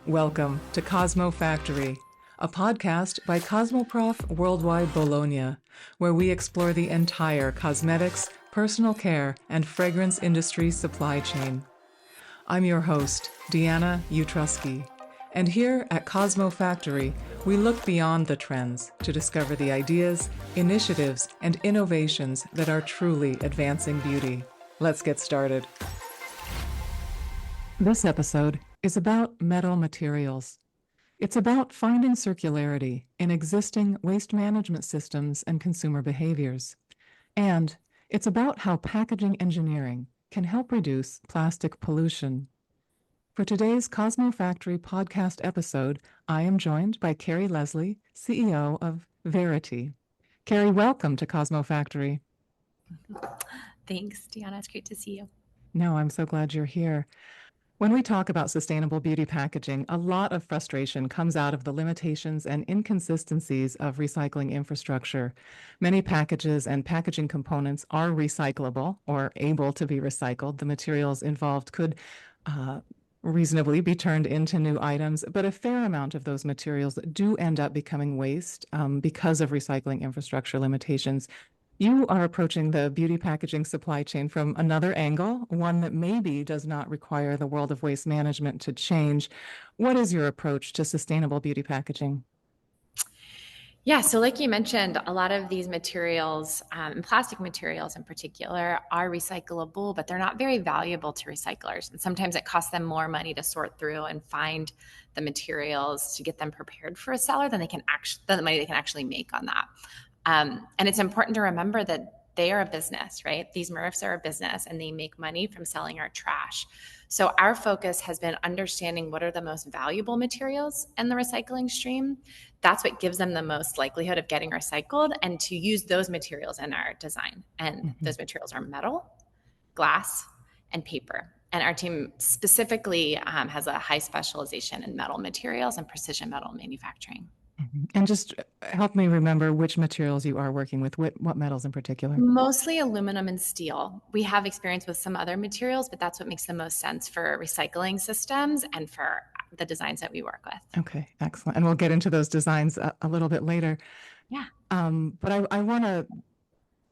Welcome to CosmoFactory, a podcast by Cosmoprof Worldwide Bologna, where we explore the entire cosmetics, personal care, and fragrance industry supply chain. I'm your host, Deanna Utrusky, and here at CosmoFactory, we look beyond the trends to discover the ideas, initiatives, and innovations that are truly advancing beauty. Let's get started. This episode is about metal materials. It's about finding circularity in existing waste management systems and consumer behaviors. And it's about how packaging engineering can help reduce plastic pollution. For today's CosmoFactory podcast episode, I am joined by Kerri Leslie, CEO of Verity. Kerri, welcome to CosmoFactory. Thanks, Deanna. It's great to see you. No, I'm so glad you're here. When we talk about sustainable beauty packaging, a lot of frustration comes out of the limitations and inconsistencies of recycling infrastructure. Many packages and packaging components are recyclable or able to be recycled. The materials involved could reasonably be turned into new items, but a fair amount of those materials do end up becoming waste because of recycling infrastructure limitations. You are approaching the beauty packaging supply chain from another angle, one that maybe does not require the world of waste management to change. What is your approach to sustainable beauty packaging? Yeah, so like you mentioned, a lot of these materials, and plastic materials in particular, are recyclable, but they're not very valuable to recyclers. And sometimes it costs them more money to sort through and find the materials to get them prepared for a seller than the money they can actually make on that. And it's important to remember that they are a business, right? These MRFs are a business and they make money from selling our trash. So our focus has been understanding what are the most valuable materials in the recycling stream. That's what gives them the most likelihood of getting recycled, and to use those materials in our design. And those materials are metal, glass, and paper. And our team specifically has a high specialization in metal materials and precision metal manufacturing. And just help me remember which materials you are working with, what metals in particular? Mostly aluminum and steel. We have experience with some other materials, but that's what makes the most sense for recycling systems and for the designs that we work with. Okay, excellent. And we'll get into those designs a little bit later. Yeah. But I want to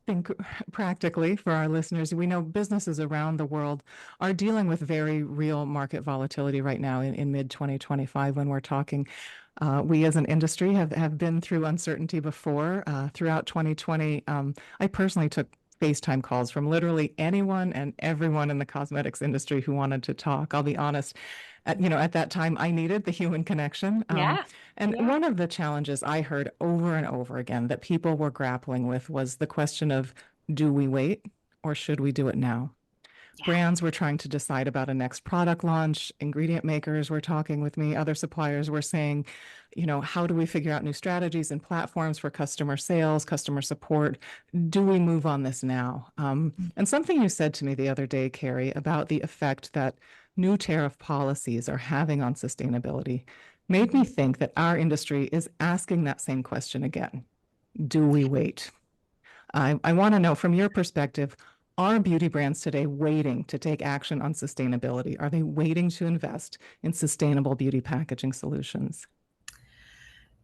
think practically for our listeners. We know businesses around the world are dealing with very real market volatility right now in mid 2025 when we're talking. We as an industry have been through uncertainty before. Throughout 2020, I personally took FaceTime calls from literally anyone and everyone in the cosmetics industry who wanted to talk. I'll be honest, at that time, I needed the human connection. And one of the challenges I heard over and over again that people were grappling with was the question of, do we wait or should we do it now? Brands were trying to decide about a next product launch. Ingredient makers were talking with me. Other suppliers were saying, how do we figure out new strategies and platforms for customer sales, customer support? Do we move on this now? And something you said to me the other day, Kerri, about the effect that new tariff policies are having on sustainability made me think that our industry is asking that same question again. Do we wait? I want to know from your perspective, are beauty brands today waiting to take action on sustainability? Are they waiting to invest in sustainable beauty packaging solutions?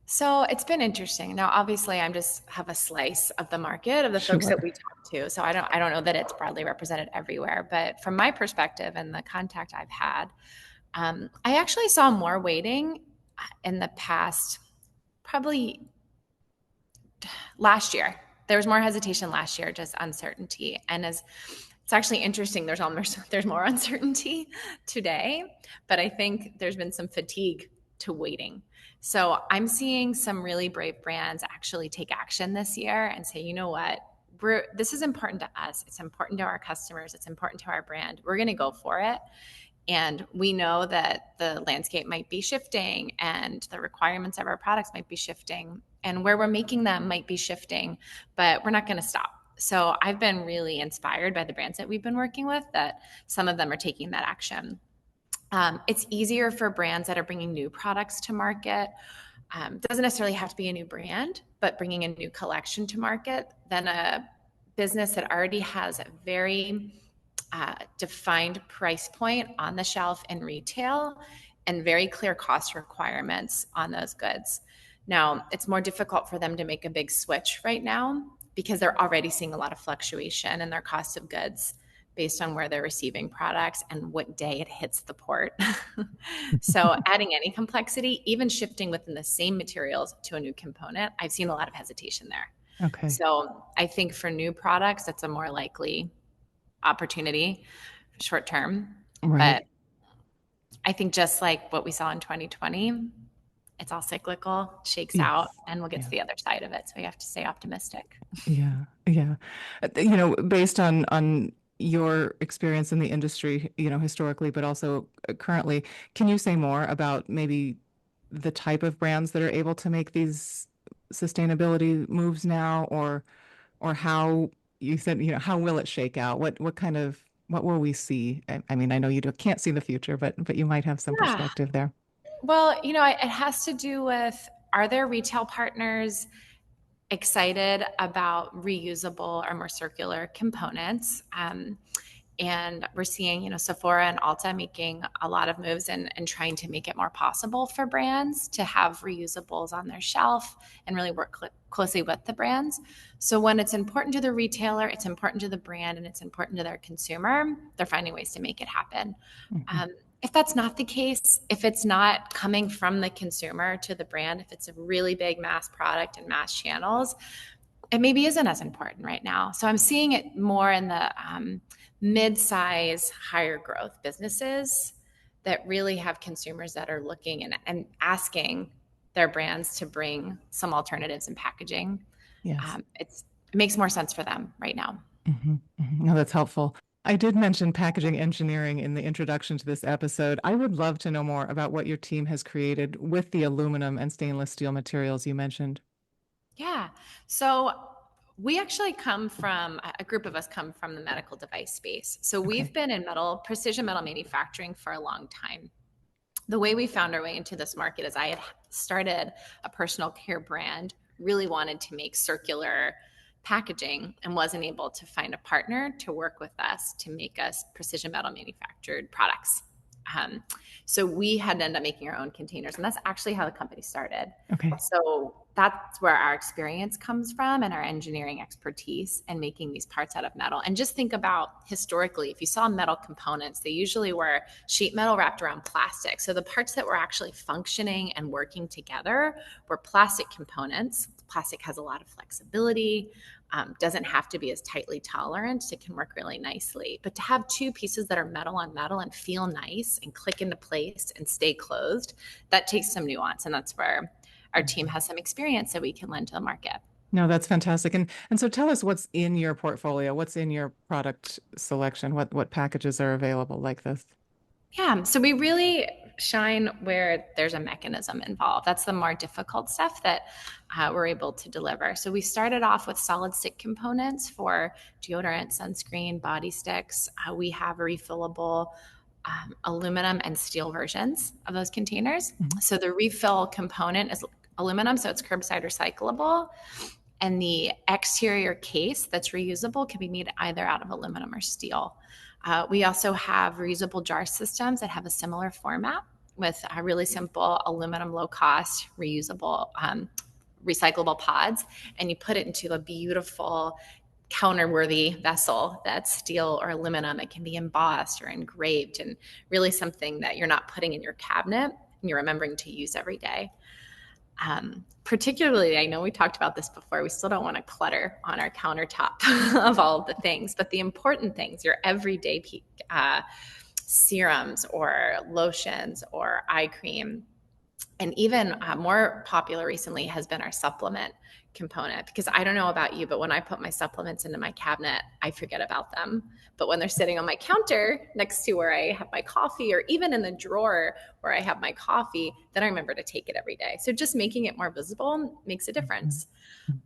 So it's been interesting. Now, obviously, I'm just have a slice of the market of the folks that we talk to. So I don't know that it's broadly represented everywhere. But from my perspective and the contact I've had, I actually saw more waiting in the past, probably last year. There was more hesitation last year, just uncertainty. And as it's actually interesting, there's more uncertainty today, but I think there's been some fatigue to waiting. So I'm seeing some really brave brands actually take action this year and say, you know what, this is important to us. It's important to our customers. It's important to our brand. We're going to go for it. And we know that the landscape might be shifting and the requirements of our products might be shifting and where we're making them might be shifting, but we're not going to stop. So I've been really inspired by the brands that we've been working with, that some of them are taking that action. It's easier for brands that are bringing new products to market. Doesn't necessarily have to be a new brand, but bringing a new collection to market than a business that already has a very defined price point on the shelf in retail and very clear cost requirements on those goods. Now, it's more difficult for them to make a big switch right now because they're already seeing a lot of fluctuation in their cost of goods based on where they're receiving products and what day it hits the port. So, adding any complexity, even shifting within the same materials to a new component, I've seen a lot of hesitation there. Okay. So, I think for new products, that's a more likely opportunity short term. Right. But I think just like what we saw in 2020, it's all cyclical, shakes out, Yes. and we'll get to Yeah. the other side of it. So we have to stay optimistic. Yeah. Yeah. Based on your experience in the industry, historically, but also currently, can you say more about maybe the type of brands that are able to make these sustainability moves now, or how you said, how will it shake out? What will we see? I mean, I know you can't see the future, but you might have some Yeah. perspective there. Well, it has to do with, are there retail partners excited about reusable or more circular components? And we're seeing, Sephora and Ulta making a lot of moves and trying to make it more possible for brands to have reusables on their shelf and really work closely with the brands. So when it's important to the retailer, it's important to the brand, and it's important to their consumer, they're finding ways to make it happen. Mhm. Um, if that's not the case, if it's not coming from the consumer to the brand, if it's a really big mass product and mass channels, it maybe isn't as important right now. So I'm seeing it more in the mid-size, higher growth businesses that really have consumers that are looking and asking their brands to bring some alternatives in packaging. Yes. It makes more sense for them right now. No, that's helpful. I did mention packaging engineering in the introduction to this episode. I would love to know more about what your team has created with the aluminum and stainless steel materials you mentioned. Yeah. So we actually come from a group of us come from the medical device space. So we've Okay. been in precision metal manufacturing for a long time. The way we found our way into this market is I had started a personal care brand, really wanted to make circular packaging and wasn't able to find a partner to work with us to make us precision metal manufactured products. Um, so we had to end up making our own containers, and that's actually how the company started. Okay. So that's where our experience comes from and our engineering expertise and making these parts out of metal. And just think about historically, if you saw metal components, they usually were sheet metal wrapped around plastic. So the parts that were actually functioning and working together were plastic components. Plastic has a lot of flexibility, doesn't have to be as tightly tolerant. It can work really nicely. But to have two pieces that are metal on metal and feel nice and click into place and stay closed, that takes some nuance. And that's where our team has some experience that we can lend to the market. No, that's fantastic. And so tell us what's in your portfolio, what's in your product selection, what packages are available like this? Yeah, so we really shine where there's a mechanism involved. That's the more difficult stuff that we're able to deliver. So we started off with solid stick components for deodorant, sunscreen, body sticks. We have refillable aluminum and steel versions of those containers. Mhm. So the refill component is aluminum, so it's curbside recyclable. And the exterior case that's reusable can be made either out of aluminum or steel. We also have reusable jar systems that have a similar format with really simple aluminum, low cost, reusable, recyclable pods. And you put it into a beautiful counterworthy vessel that's steel or aluminum. It can be embossed or engraved, and really something that you're not putting in your cabinet and you're remembering to use every day. Particularly, I know we talked about this before, we still don't want to clutter on our countertop of all of the things, but the important things, your everyday serums or lotions or eye cream, and even more popular recently has been our supplement component, because I don't know about you, but when I put my supplements into my cabinet, I forget about them. But when they're sitting on my counter next to where I have my coffee, or even in the drawer where I have my coffee, then I remember to take it every day. So just making it more visible makes a Mhm. difference.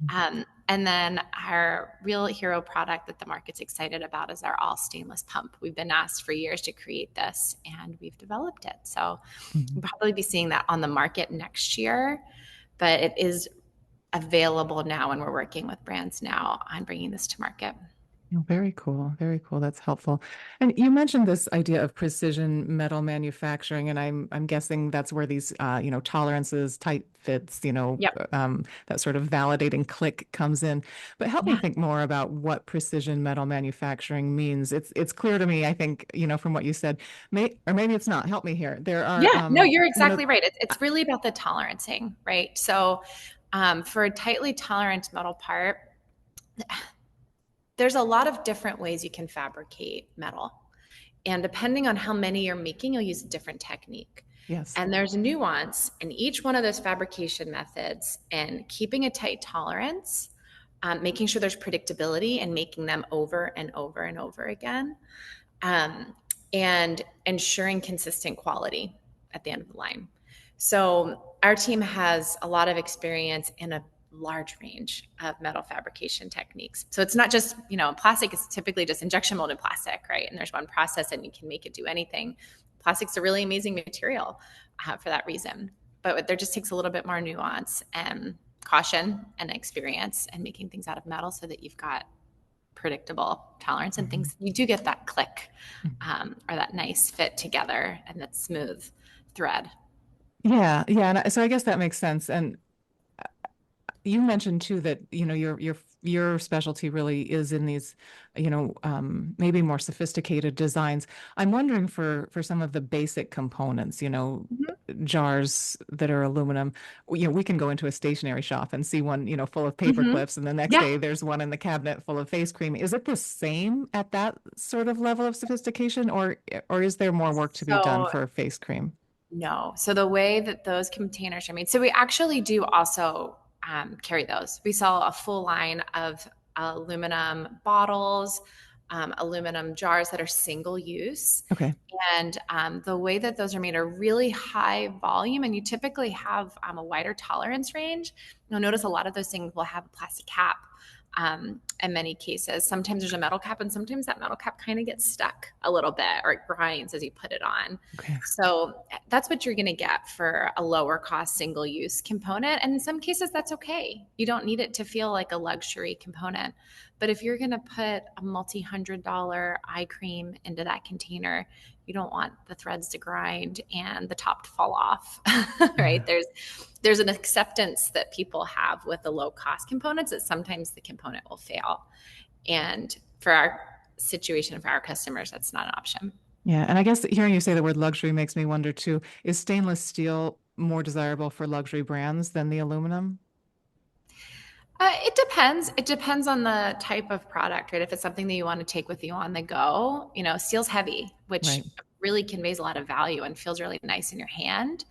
Mhm. And then our real hero product that the market's excited about is our all stainless pump. We've been asked for years to create this, and we've developed it. So we'll Mhm. probably be seeing that on the market next year, but it is available now, and we're working with brands now on bringing this to market. Oh, very cool. Very cool. That's helpful. And you mentioned this idea of precision metal manufacturing, and I'm guessing that's where these tolerances, tight fits, Yep. that sort of validating click comes in. But help me Yeah. think more about what precision metal manufacturing means. It's clear to me, I think, from what you said, or maybe it's not. Help me here. There are Yeah, no, you're one of exactly right. It's really about the tolerancing, right? So, for a tightly tolerant metal part, there's a lot of different ways you can fabricate metal. And depending on how many you're making, you'll use a different technique. yes. And there's nuance in each one of those fabrication methods and keeping a tight tolerance, making sure there's predictability and making them over and over and over again, um, and ensuring consistent quality at the end of the line. So our team has a lot of experience in a large range of metal fabrication techniques. So it's not just, plastic is typically just injection molded plastic, right? And there's one process and you can make it do anything. Plastic's a really amazing material for that reason. But there just takes a little bit more nuance and caution and experience and making things out of metal so that you've got predictable tolerance and Mhm. things. You do get that click or that nice fit together and that smooth thread. Yeah, yeah. So I guess that makes sense. And you mentioned too that your specialty really is in these maybe more sophisticated designs. I'm wondering for some of the basic components, Mhm. jars that are aluminum. We can go into a stationery shop and see one full of paper Mhm. clips, and the next Yeah. day there's one in the cabinet full of face cream. Is it the same at that sort of level of sophistication, or is there more work to be done So for face cream? no. So the way that those containers are made, so we actually do also carry those. We sell a full line of aluminum bottles, aluminum jars that are single use. Okay. And the way that those are made are really high volume, and you typically have a wider tolerance range. You'll notice a lot of those things will have a plastic cap in many cases. Sometimes there's a metal cap, and sometimes that metal cap kind of gets stuck a little bit or it grinds as you put it on. Okay. So that's what you're going to get for a lower cost single use component. And in some cases, that's okay. You don't need it to feel like a luxury component. But if you're going to put a multi-$100 eye cream into that container, you don't want the threads to grind and the top to fall off, right? Yeah. There's an acceptance that people have with the low cost components that sometimes the component will fail. And for our situation, for our customers, that's not an option. Yeah, and I guess hearing you say the word luxury makes me wonder too, is stainless steel more desirable for luxury brands than the aluminum? It depends. It depends on the type of product, right? If it's something that you want to take with you on the go, steel's heavy, which Right. really conveys a lot of value and feels really nice in your hand.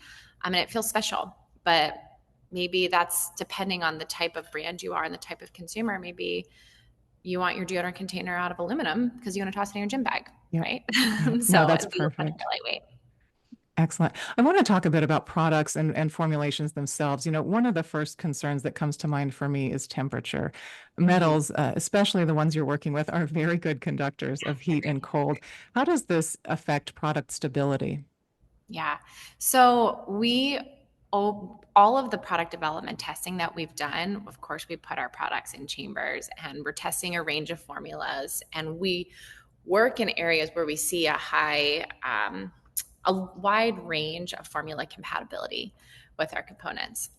And it feels special. But maybe that's depending on the type of brand you are and the type of consumer. Maybe you want your deodorant container out of aluminum because you want to toss it in your gym bag, Yep. right? Yeah. No, So, that's and be much perfect. more lightweight. Excellent. I want to talk a bit about products and formulations themselves. One of the first concerns that comes to mind for me is temperature. Mhm. Metals, especially the ones you're working with, are very good conductors of heat and cold. How does this affect product stability? Yeah. So all of the product development testing that we've done, of course, we put our products in chambers and we're testing a range of formulas. And we work in areas where we see a wide range of formula compatibility with our components.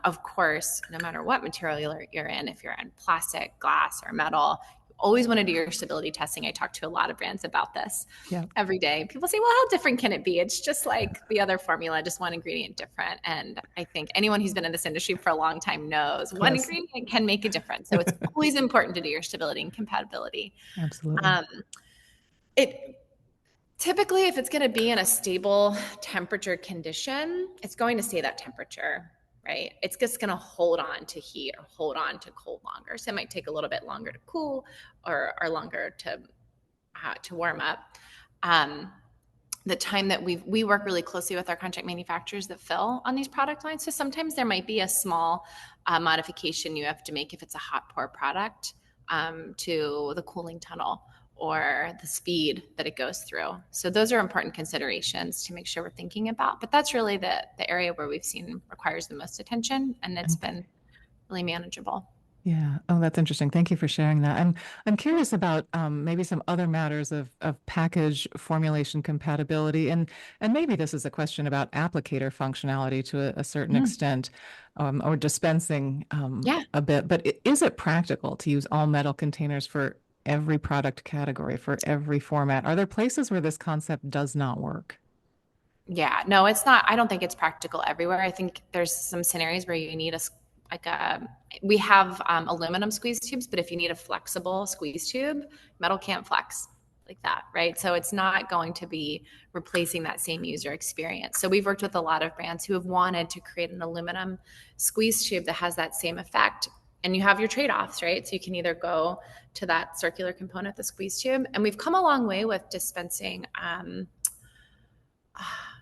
Of course, no matter what material you're in, if you're in plastic, glass, or metal, you always want to do your stability testing. I talk to a lot of brands about this Yeah. every day. People say, well, how different can it be? It's just like the other formula, just one ingredient different. And I think anyone who's been in this industry for a long time knows one Yes. ingredient can make a difference. So it's always important to do your stability and compatibility. Absolutely. Um, it typically, if it's going to be in a stable temperature condition, it's going to stay that temperature, right? It's just going to hold on to heat or hold on to cold longer. So it might take a little bit longer to cool or longer to warm up. Um, the time that we work really closely with our contract manufacturers that fill on these product lines. So sometimes there might be a small modification you have to make if it's a hot pour product to the cooling tunnel or the speed that it goes through. So those are important considerations to make sure we're thinking about. But that's really the area where we've seen requires the most attention, and it's Okay. been really manageable. Yeah. Oh, that's interesting. Thank you for sharing that. I'm curious about maybe some other matters of package formulation compatibility, and maybe this is a question about applicator functionality to a certain Mm. extent, or dispensing Yeah. a bit. But is it practical to use all metal containers for every product category, for every format? Are there places where this concept does not work? Yeah, no, it's not. I don't think it's practical everywhere. I think there's some scenarios where you need like a, we have aluminum squeeze tubes, but if you need a flexible squeeze tube, metal can't flex like that, right? So it's not going to be replacing that same user experience. So we've worked with a lot of brands who have wanted to create an aluminum squeeze tube that has that same effect. And you have your trade offs, right? So you can either go to that circular component, the squeeze tube. And we've come a long way with dispensing.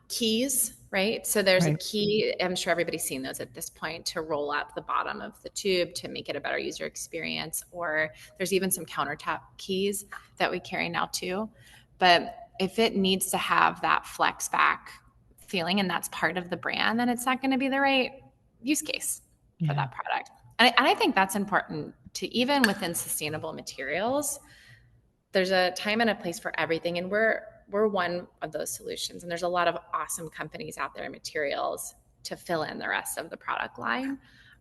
Keys, right? So there's a Right. key, I'm sure everybody's seen those at this point, to roll up the bottom of the tube to make it a better user experience. Or there's even some countertop keys that we carry now too. But if it needs to have that flex back feeling and that's part of the brand, then it's not going to be the right use case for Yeah. that product. And I think that's important to even within sustainable materials. There's a time and a place for everything, and we're one of those solutions, and there's a lot of awesome companies out there in materials to fill in the rest of the product line.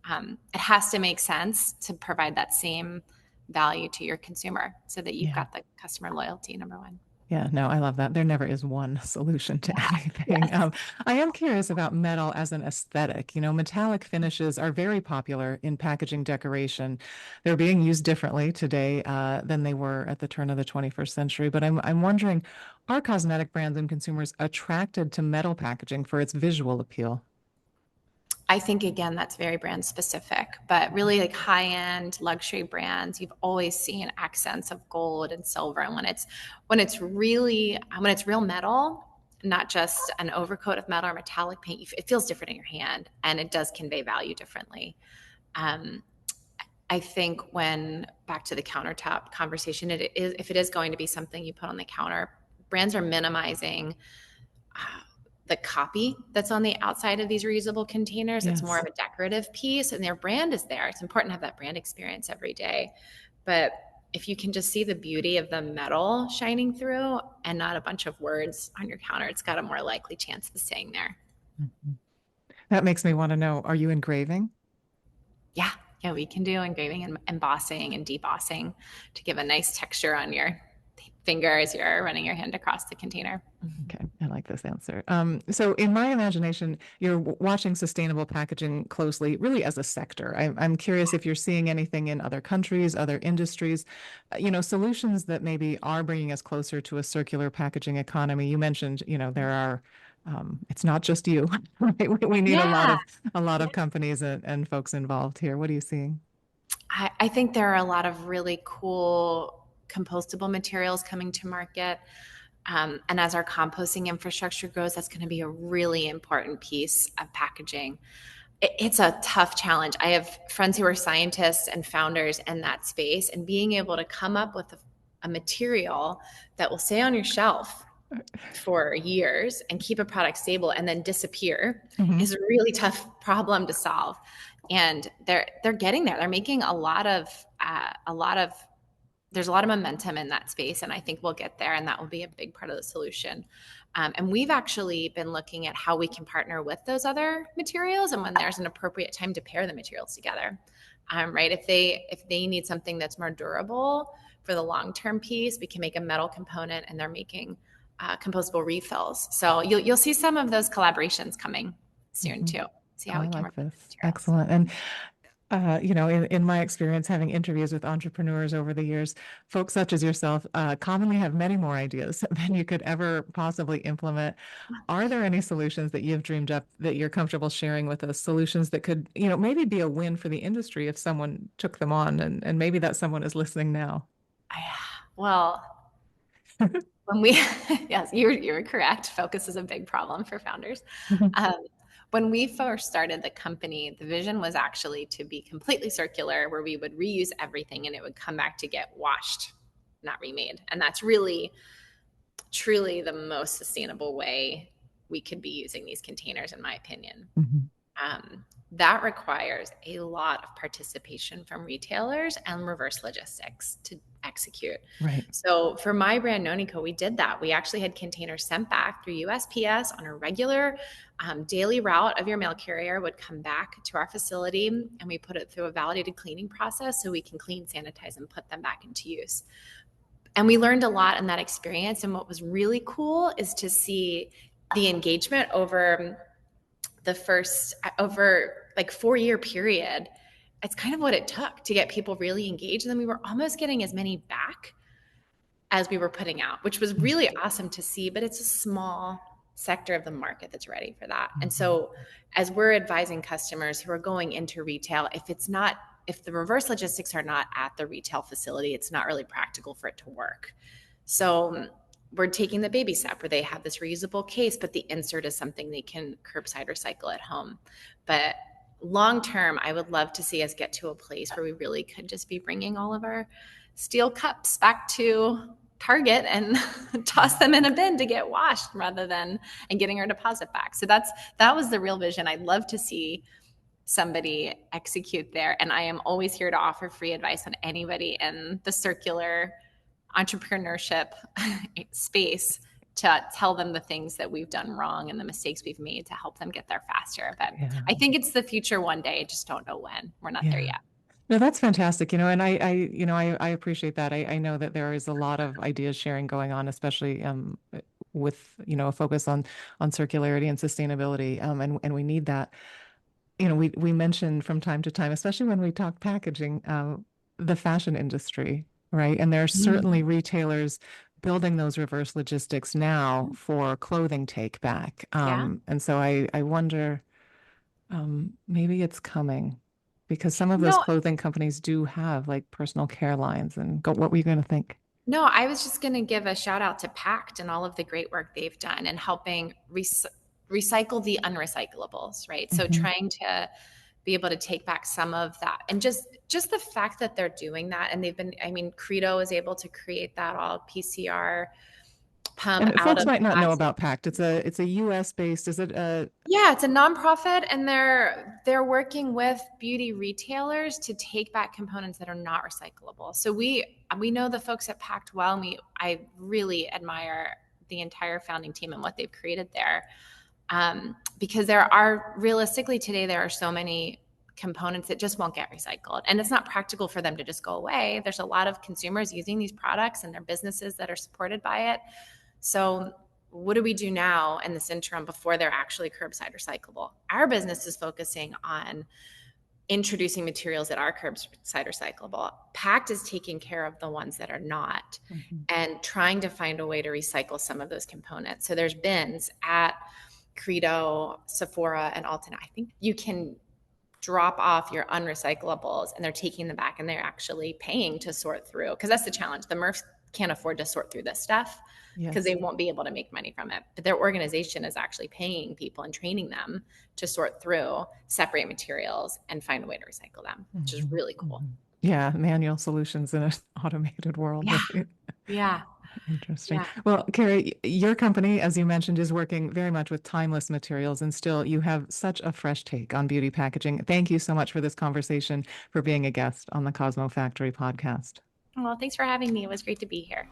It has to make sense to provide that same value to your consumer so that you've Yeah. got the customer loyalty, number one. Yeah, no, I love that. There never is one solution to Yeah. anything. Yes. I am curious about metal as an aesthetic. You know, metallic finishes are very popular in packaging decoration. They're being used differently today than they were at the turn of the 21st century. But I'm wondering, are cosmetic brands and consumers attracted to metal packaging for its visual appeal? I think again that's very brand specific, but really like high end luxury brands, you've always seen accents of gold and silver. And when it's real metal, not just an overcoat of metal or metallic paint, it feels different in your hand, and it does convey value differently. Um, I think when back to the countertop conversation, it is if it is going to be something you put on the counter, brands are minimizing the copy that's on the outside of these reusable containers. It's more Yes. of a decorative piece, and their brand is there. It's important to have that brand experience every day. But if you can just see the beauty of the metal shining through and not a bunch of words on your counter, it's got a more likely chance of staying there. Mhm. That makes me want to know, are you engraving? Yeah, yeah, we can do engraving and embossing and debossing to give a nice texture on your finger as you're running your hand across the container. Okay, I like this answer. So in my imagination, you're watching sustainable packaging closely, really as a sector. I'm curious if you're seeing anything in other countries, other industries, solutions that maybe are bringing us closer to a circular packaging economy. You mentioned, there are, it's not just you, right? We need Yeah. a lot of companies and folks involved here. What are you seeing? I think there are a lot of really cool compostable materials coming to market. And as our composting infrastructure grows, that's going to be a really important piece of packaging. It's a tough challenge. I have friends who are scientists and founders in that space, and being able to come up with a material that will stay on your shelf for years and keep a product stable and then disappear Mhm. is a really tough problem to solve. And they're getting there. They're making a lot of there's a lot of momentum in that space, and I think we'll get there, and that will be a big part of the solution. And we've actually been looking at how we can partner with those other materials, and when there's an appropriate time to pair the materials together. Right? If they need something that's more durable for the long term piece, we can make a metal component, and they're making compostable refills. So you'll see some of those collaborations coming soon Mhm. too. See how I we can like work with the this. materials. Excellent. And in my experience, having interviews with entrepreneurs over the years, folks such as yourself commonly have many more ideas than you could ever possibly implement. Are there any solutions that you've dreamed up that you're comfortable sharing with us? Solutions that could, maybe be a win for the industry if someone took them on, and maybe that someone is listening now. I, well, when we yes, you're correct. Focus is a big problem for founders. Um, when we first started the company, the vision was actually to be completely circular, where we would reuse everything and it would come back to get washed, not remade. And that's really truly the most sustainable way we could be using these containers, in my opinion. Mhm. Um, that requires a lot of participation from retailers and reverse logistics to execute. Right. So for my brand Nonico, we did that. We actually had containers sent back through USPS on a regular daily route of your mail carrier would come back to our facility, and we put it through a validated cleaning process so we can clean, sanitize, and put them back into use. And we learned a lot in that experience. And what was really cool is to see the engagement over like 4-year period. It's kind of what it took to get people really engaged. And then we were almost getting as many back as we were putting out, which was really awesome to see, but it's a small sector of the market that's ready for that. And so as we're advising customers who are going into retail, if the reverse logistics are not at the retail facility, it's not really practical for it to work. So we're taking the baby step where they have this reusable case, but the insert is something they can curbside recycle at home. But long term, I would love to see us get to a place where we really could just be bringing all of our steel cups back to Target and toss them in a bin to get washed and getting our deposit back. So that was the real vision. I'd love to see somebody execute there. And I am always here to offer free advice on anybody in the circular entrepreneurship space to tell them the things that we've done wrong and the mistakes we've made to help them get there faster. But I think it's the future one day. I just don't know when. We're not there yet. No, that's fantastic. And I appreciate that. I know that there is a lot of ideas sharing going on, especially with, a focus on circularity and sustainability. And we need that. We mentioned from time to time, especially when we talk packaging, the fashion industry, right? And there are certainly retailers building those reverse logistics now for clothing take back. And so I wonder, maybe it's coming. Because some of those clothing companies do have like personal care lines. And what were you going to think? No, I was just going to give a shout out to Pact and all of the great work they've done in helping recycle the unrecyclables, right? So trying to be able to take back some of that. And just the fact that they're doing that. And Credo is able to create that all PCR pump and out folks of might not know plastic. about Pact. It's a US based, is it it's a nonprofit, and they're working with beauty retailers to take back components that are not recyclable. So we know the folks at Pact well, and I really admire the entire founding team and what they've created there. Because realistically today, there are so many components that just won't get recycled, and it's not practical for them to just go away. There's a lot of consumers using these products and their businesses that are supported by it. So what do we do now in this interim before they're actually curbside recyclable? Our business is focusing on introducing materials that are curbside recyclable. Pact is taking care of the ones that are not and trying to find a way to recycle some of those components. So there's bins at Credo, Sephora, and Alton. I think you can drop off your unrecyclables, and they're taking them back, and they're actually paying to sort through, because that's the challenge. The MRFs can't afford to sort through this stuff because they won't be able to make money from it. But their organization is actually paying people and training them to sort through, separate materials, and find a way to recycle them, which is really cool. Yeah, manual solutions in an automated world. Yeah. Interesting. Yeah. Well, Kerri, your company, as you mentioned, is working very much with timeless materials, and still you have such a fresh take on beauty packaging. Thank you so much for this conversation, for being a guest on the CosmoFactory podcast. Well, thanks for having me. It was great to be here.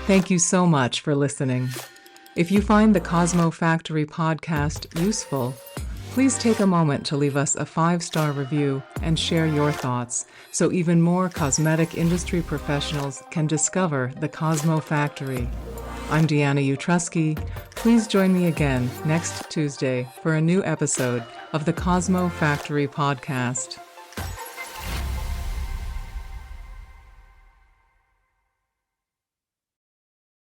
Thank you so much for listening. If you find the CosmoFactory podcast useful, please take a moment to leave us a 5-star review and share your thoughts so even more cosmetic industry professionals can discover the CosmoFactory. I'm Deanna Utrusky. Please join me again next Tuesday for a new episode of the CosmoFactory podcast.